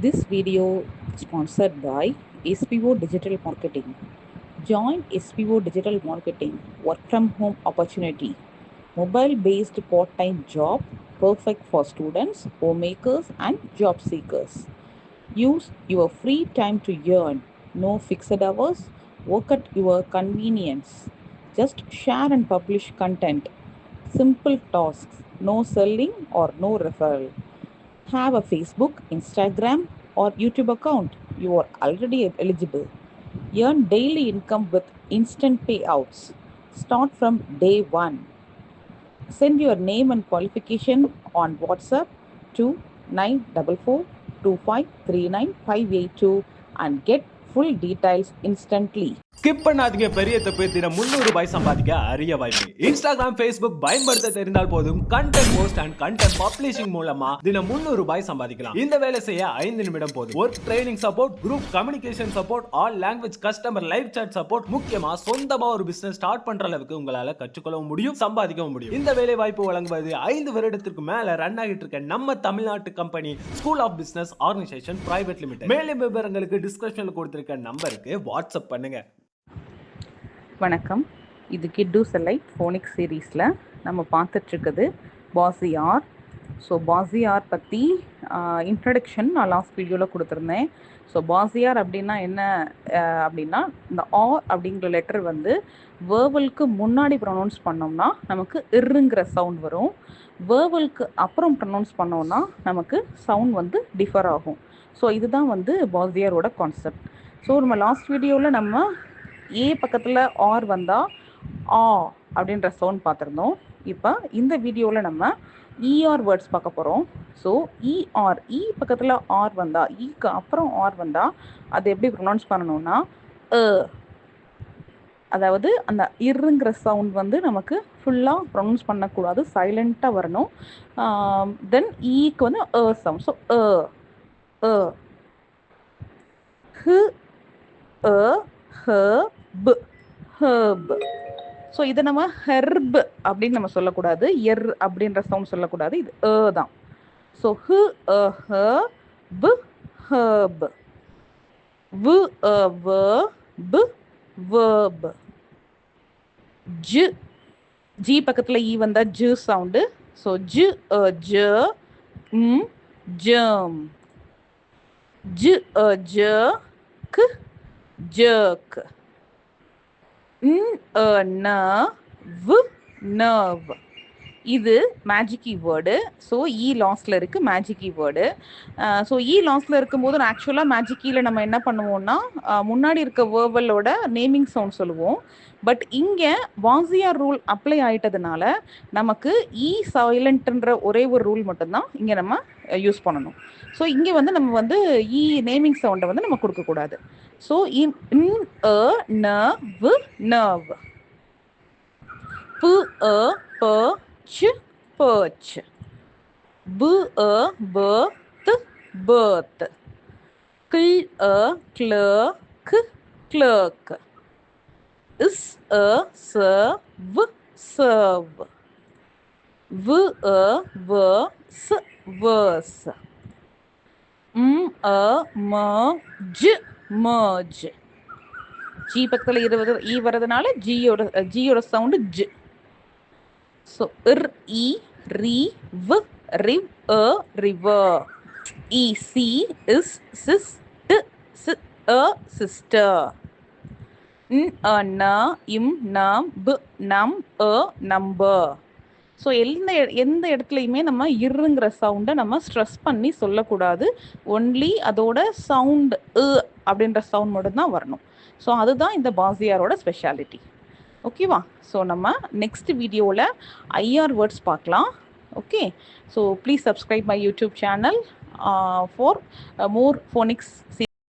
This video is sponsored by SPO Digital Marketing. Join SPO Digital Marketing work from home opportunity. Mobile based part time job perfect for students, homemakers, and job seekers. Use your free time to earn. No fixed hours. Work at your convenience. Just share and publish content. Simple tasks. No selling or no referral. Have a Facebook, Instagram, or YouTube account, you are already eligible. Earn daily income with instant payouts. Start from day one. Send your name and qualification on WhatsApp to 9442539 and get full details instantly. Skip பண்ணாதீங்க. பெரிய தப்பு. தினம் ₹300 சம்பாதிக்க அரிய வாய்ப்பு. Instagram, Facebook பயன்படுத்த தெரிந்தால் போதும். Content post and content publishing மூலமா தினம் ₹300 சம்பாதிக்கலாம். இந்த வேலை செய்ய 5 நிமிடம் போதும். Work training support, group communication support, all language customer live chat support, முக்கியமா சொந்தமா ஒரு பிசினஸ் ஸ்டார்ட் பண்ற அளவுக்கு உங்களால கற்றுக்கொள்ளவும் முடியும், சம்பாதிக்கவும் முடியும். இந்த வேலை வாய்ப்பு வழங்குவது 5 வருடத்திற்கு மேல ரன் ஆகிட்டு இருக்க நம்ம தமிழ்நாட்டு company school of business organization private limited. மேலும் விவரங்களுக்கு டிஸ்கிரிப்ஷன்ல கொடுத்திருக்க நம்பருக்கு வாட்ஸ்அப் பண்ணுங்க. வணக்கம். இது கிட்டு செலைட் ஃபோனிக்ஸ் சீரீஸில் நம்ம பார்த்துட்ருக்குது பாசியார். ஸோ பாசியார் பற்றி இன்ட்ரடக்ஷன் நான் லாஸ்ட் வீடியோவில் கொடுத்துருந்தேன். ஸோ பாசியார் அப்படின்னா என்ன அப்படின்னா, இந்த ஆர் அப்படிங்கிற லெட்டர் வந்து வேர்வலுக்கு முன்னாடி ப்ரொனவுன்ஸ் பண்ணோம்னா நமக்கு இர்ருங்கிற சவுண்ட் வரும். வேர்வலுக்கு அப்புறம் ப்ரொனவுன்ஸ் பண்ணோம்னா நமக்கு சவுண்ட் வந்து டிஃபர் ஆகும். ஸோ இதுதான் வந்து பாசியாரோட கான்செப்ட். ஸோ நம்ம லாஸ்ட் வீடியோவில் நம்ம ஏ பக்கத்தில் ஆர் வந்தால் ஆ அப்படின்ற சவுண்ட் பார்த்துருந்தோம். இப்போ இந்த வீடியோவில் நம்ம இஆர் வேர்ட்ஸ் பார்க்க போகிறோம். ஸோ இஆர், இ பக்கத்தில் ஆர் வந்தால், ஈக்கு அப்புறம் ஆர் வந்தால் அது எப்படி ப்ரொனவுன்ஸ் பண்ணணும்னா அதாவது அந்த இர்ருங்கிற சவுண்ட் வந்து நமக்கு ஃபுல்லாக ப்ரொனவுன்ஸ் பண்ணக்கூடாது, சைலண்ட்டாக வரணும். தென் ஈக்கு வந்து சவுண்ட். ஸோ ஹு ஹர்ப், ஹர்ப். ஸோ இதை நம்ம ஹெர்ப் அப்படின்னு நம்ம சொல்லக்கூடாது, எர் அப்படின்ற சவுண்ட் சொல்லக்கூடாது, இது தான். ஸோ ஹு ஹர்ப், ஹர்ப். வு வர்ப், வேர்ப். ஜி, ஜி பக்கத்தில் ஈ வந்தால் ஜு சவுண்டு. ஸோ ஜு ஜ, ஜம். ஜு ஜக், ஜர்க். நர்வ். இது மேஜிக் கீவேர்டு. ஸோ இ லாஸ்டில் இருக்குது மேஜிக் கீவேர்டு. ஸோ இ லாஸ்டில் இருக்கும்போது ஆக்சுவலாக மேஜிக் கீயில் நம்ம என்ன பண்ணுவோம்னா முன்னாடி இருக்க வேர்வலோட நேமிங் சவுண்ட் சொல்லுவோம். பட் இங்கே வாசியார் ரூல் அப்ளை ஆகிட்டதுனால நமக்கு இ சைலண்ட்ன்ற ஒரே ஒரு ரூல் மட்டும்தான் இங்கே நம்ம யூஸ் பண்ணணும். ஸோ இங்கே வந்து நம்ம வந்து இ நேமிங் சவுண்டை வந்து நம்ம கொடுக்கக்கூடாது. So nerve. Perch, perch. birth. clerk, clerk. serve. verse. merge. G பக்கத்தில் இ வர்றதுனால ஜியோட sound G. So riv, river. is sister. number. So எந்த இடத்துலையுமே நம்ம இருங்கிற சவுண்டை நம்ம ஸ்ட்ரெஸ் பண்ணி சொல்லக்கூடாது. ஒன்லி அதோட சவுண்ட் அப்படின்ற சவுண்ட் மட்டும்தான் வரணும். ஸோ அதுதான் இந்த பாசியாரோட ஸ்பெஷாலிட்டி. ஓகேவா? ஸோ நம்ம நெக்ஸ்ட் வீடியோவில் ஐஆர் வேர்ட்ஸ் பார்க்கலாம். Okay, so please subscribe my YouTube channel for more Phoenix